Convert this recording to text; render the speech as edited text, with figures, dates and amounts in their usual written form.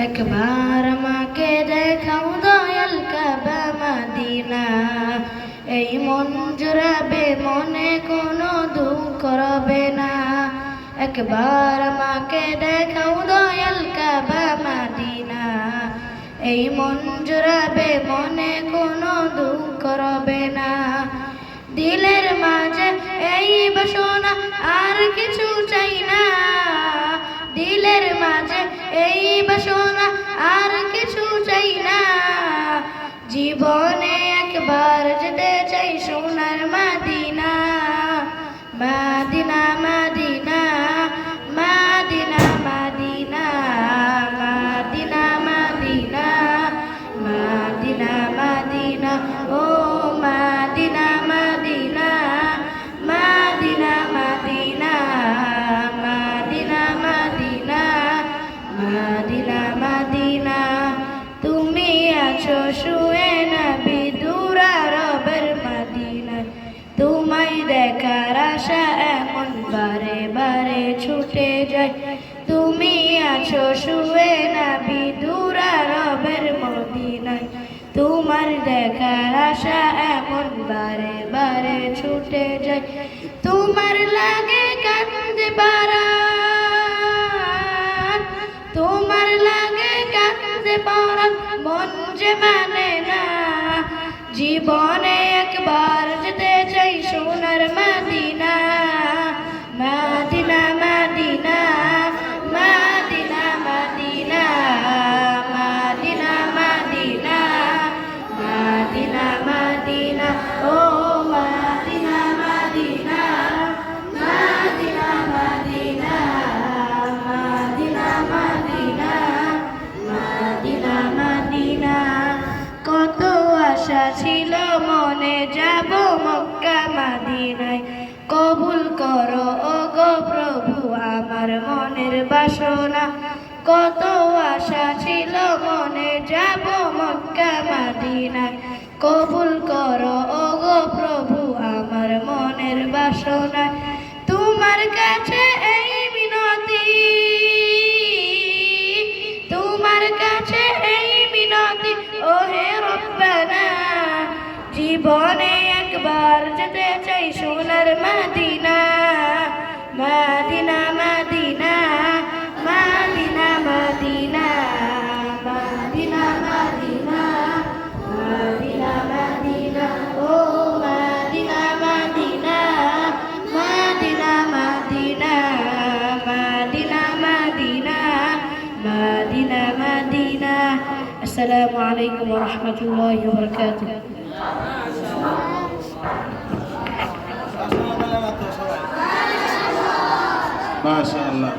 একবার আমাকে দেখাও দয়াল কাবা মদিনা, এই মন জুড়াবে মনে কোনো দুঃখ রবে না। একবার আমাকে দেখাও দয়াল কাবা মদিনা, এই মন জুড়াবে মনে কোনো দুঃখ রবে না। দিলের মাঝে এই বাসনা আর কিছু চাই না, দিলের মাঝে এই বাসনা আর কিছু চাই না। জীবনে একবার যেতে চাই সোনার Medina, Medina Medina Medina Medina Medina Medina Medina Medina ও Medina Medina Medina Medina Medina Medina Medina Medina. তুমি আছো শুয়ে নবী দূরা রবের মদিনায়, তোমায় দেখার আশা এমন বারে বারে ছুটে যায়। তুমি আছো শুয়ে নবী দূরা রবের মদিনায়, তোমার দেখার আশা এমন বারে বারে ছুটে যায়। তোমার লাগে কান্দে বারাত, তোমার লাগে কান্দে বারাত, মন যে মানে না। জীবনে একবার যেতে চাই সোনার Medina, Medina Medina Medina Medina Medina Medina Medina Medina ও Medina Medina Medina Medina Medina Medina Medina Medina. কত আশা ছিল মনে যাব মক্কা মদিনায়, কবুল করো ও গো প্রভু আমার মনের বাসনা। কত আশা ছিল মনে যাব মক্কা মদিনায়, কবুল করো ও গো প্রভু আমার মনের বাসনা। তোমার কাছে এই মিনতি, তোমার কাছে এই মিনতি ও হে রব্বানা। জীবনে একবার যেতে চাই সোনার Medina, Medina Medina Medina Medina Medina Medina Medina Medina ও Medina Medina Medina Medina Medina Medina Medina Medina. আসসালামু আলাইকুম ওয়া রাহমাতুল্লাহি ওয়া বারাকাতুহু। মাশাআল্লাহ।